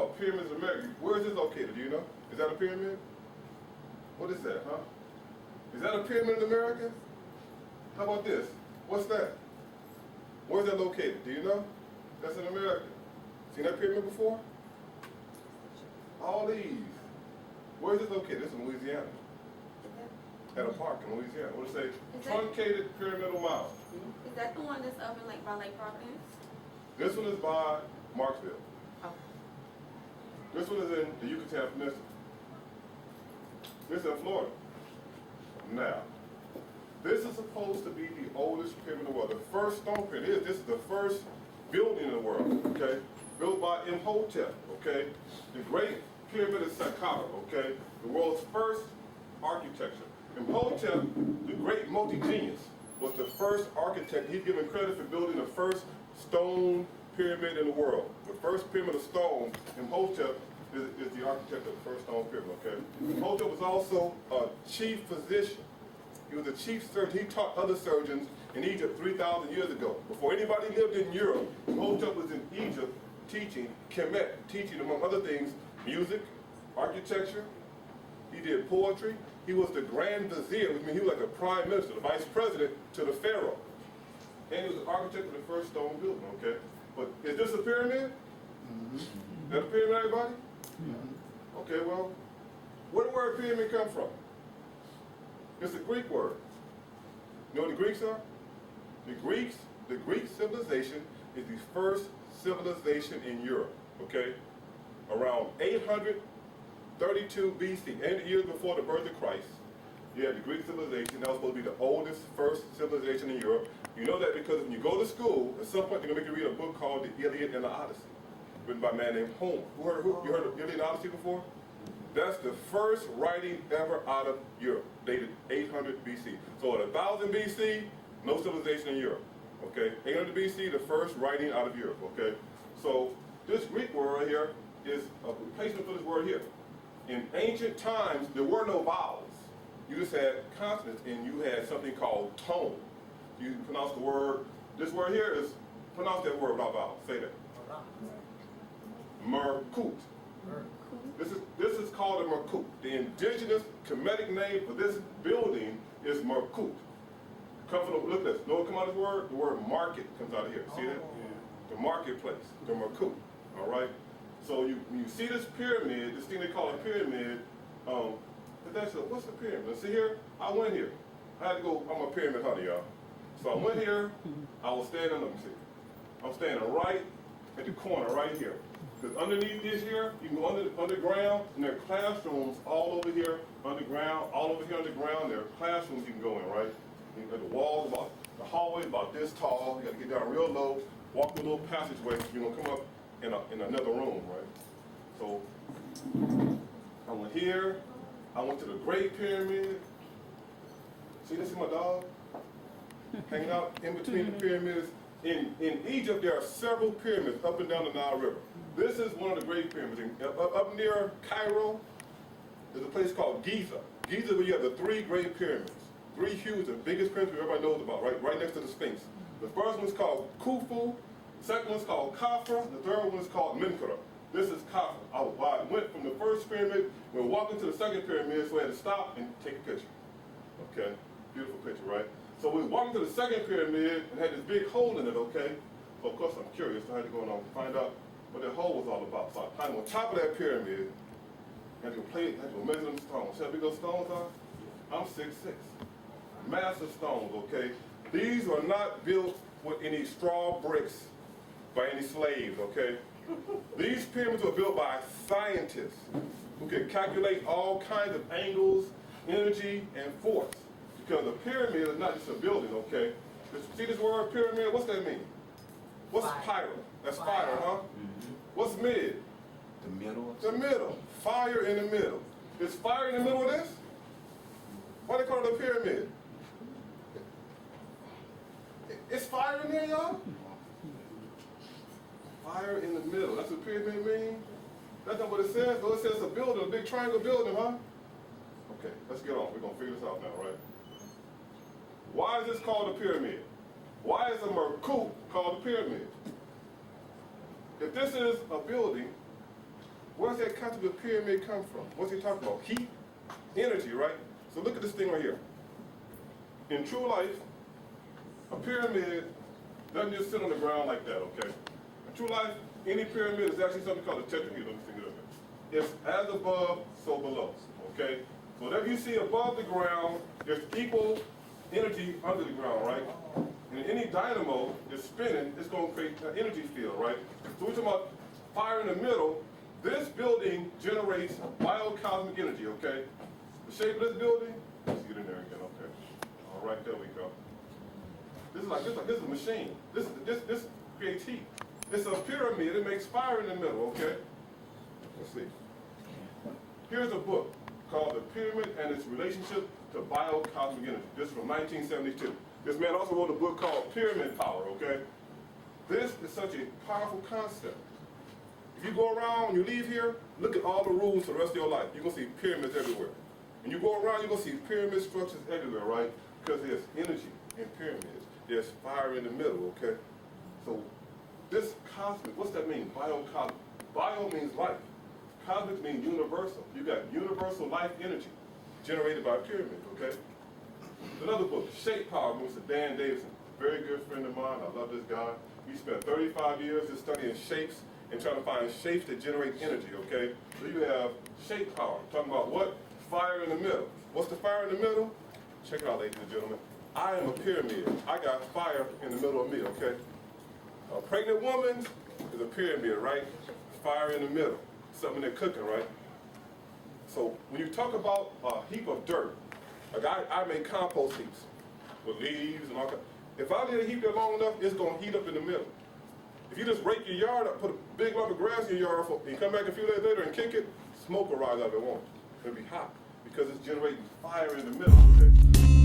about pyramids in America. Where is this located? Do you know? Is that a pyramid? What is that, huh? Is that a pyramid in America? How about this? What's that? Where's that located? Do you know? That's in America. Seen that pyramid before? All these. Where is this located? This is in Louisiana. At a park in Louisiana. What does it say? Truncated pyramidal mound. Is that the one that's up in like by Lake Providence? This one is by Marksville. Oh. This one is in the Yucatan Peninsula. This is in Florida. Now, this is supposed to be the oldest pyramid in the world. The first stone pyramid. This is the first building in the world, okay? Built by Imhotep, okay? The Great Pyramid of Saqqara, okay? The world's first architecture. Imhotep, the great multi-genius, was the first architect. He's given credit for building the first stone pyramid in the world. The first pyramid of stone, Imhotep is the architect of the first stone pyramid, okay? Imhotep was also a chief physician. He was a chief surgeon. He taught other surgeons in Egypt 3,000 years ago. Before anybody lived in Europe, Imhotep was in Egypt teaching, Sekhmet, teaching among other things, music, architecture. He did poetry. He was the grand vizier, which means he was like the prime minister, the vice president to the pharaoh. And he was the architect of the first stone building, okay? But is this a pyramid? Mm-hmm. Is that a pyramid, everybody? Mm-hmm. Okay, well, where did the word pyramid come from? It's a Greek word. You know what the Greeks are? The Greek civilization is the first civilization in Europe, okay? Around 832 BC, and the years before the birth of Christ, you had the Greek civilization. That was supposed to be the oldest, first civilization in Europe. You know that because when you go to school, at some point they're going to make you read a book called the Iliad and the Odyssey, written by a man named Homer. You heard of Iliad and Odyssey before? That's the first writing ever out of Europe, dated 800 BC. So at 1000 BC, no civilization in Europe. Okay, 800 BC, the first writing out of Europe. Okay, so this Greek word right here is a replacement for this word here. In ancient times, there were no vowels. You just had consonants, and you had something called tone. You pronounce the word. This word here is pronounce that word without vowels. Say that. Merkut. This is called a Merkut. The indigenous Kemetic name for this building is Merkut. Come from the, look at this. Know what come out of this word? The word market comes out of here. See that? Yeah. The marketplace. The Merkut. All right. So when you see this pyramid, this thing they call a pyramid, what's the pyramid? See here? I went here. I had to go. I'm a pyramid hunter, y'all. So I went here. I was standing. Let me see. I'm standing right at the corner, right here. Because underneath this here, you can go underground, and there are classrooms all over here underground, all over here underground. There are classrooms you can go in, right? You got the walls about the hallway about this tall. You got to get down real low, walk through a little passageway. You're gonna come up in another room, right? So I went here. I went to the Great Pyramid. See, this is my dog hanging out in between the pyramids. In Egypt, there are several pyramids up and down the Nile River. This is one of the Great Pyramids. Up near Cairo, there's a place called Giza. Giza, where you have the three Great Pyramids. Three huge, the biggest pyramids everybody knows about, right next to the Sphinx. The first one is called Khufu. The second one is called Khafra. The third one is called Menkaure. This is Khafra. I went from the first pyramid, we're walking to the second pyramid, so I had to stop and take a picture. Okay, beautiful picture, right? So we were walking to the second pyramid and had this big hole in it, okay? So of course I'm curious, so I had to go and find out what that hole was all about. So I climbed on top of that pyramid, had to go measure them stones. See how big those stones are? I'm 6'6". Massive stones, okay? These are not built with any straw bricks by any slaves, okay? These pyramids were built by scientists who could calculate all kinds of angles, energy, and force. Because a pyramid is not just a building, okay? See this word pyramid? What's that mean? What's pyro? That's fire, huh? Mm-hmm. What's mid? The middle. The middle. Fire in the middle. Is fire in the middle of this? Why they call it a pyramid? It's fire in there, y'all? Fire in the middle. That's what pyramid means? That's not what it says. Though it says a building, a big triangle building, huh? Okay, let's get on. We're going to figure this out now, right? Why is this called a pyramid? Why is a Merkut called a pyramid? If this is a building, Where's that concept of pyramid come from? What's he talking about? Heat, energy, right? So look at this thing right here. In true life, a pyramid doesn't just sit on the ground like that, okay? In true life, any pyramid is actually something called a tetrahedron. Let me think of it. It's as above, so below, okay? So whatever you see above the ground, there's equal energy under the ground, right? And any dynamo is spinning, it's going to create an energy field, right? So we're talking about fire in the middle. This building generates biocosmic energy, okay? The shape of this building, let's get in there again, okay? All right, there we go. This is a machine. This creates heat. It's a pyramid. It makes fire in the middle, okay? Let's see. Here's a book called The Pyramid and Its Relationship to Biocosmic Energy. This is from 1972. This man also wrote a book called Pyramid Power, okay? This is such a powerful concept. If you go around, you leave here, look at all the rules for the rest of your life. You're going to see pyramids everywhere. When you go around, you're going to see pyramid structures everywhere, right? Because there's energy in pyramids. There's fire in the middle, okay? So this cosmic, what's that mean? Biocosmic. Bio means life. Cosmic means universal. You got universal life energy generated by pyramids, okay? Another book, Shape Power, Mr. Dan Davidson. Very good friend of mine. I love this guy. We spent 35 years just studying shapes and trying to find shapes that generate energy, okay? So you have shape power. Talking about what? Fire in the middle. What's the fire in the middle? Check it out, ladies and gentlemen. I am a pyramid. I got fire in the middle of me, okay? A pregnant woman is a pyramid, right? Fire in the middle. Something they're cooking, right? So when you talk about a heap of dirt, like I make compost heaps with leaves and all that. If I let it heat there long enough, it's going to heat up in the middle. If you just rake your yard up, put a big lump of grass in your yard, and you come back a few days later and kick it, smoke will rise out of it, won't it? It'll be hot because it's generating fire in the middle, okay?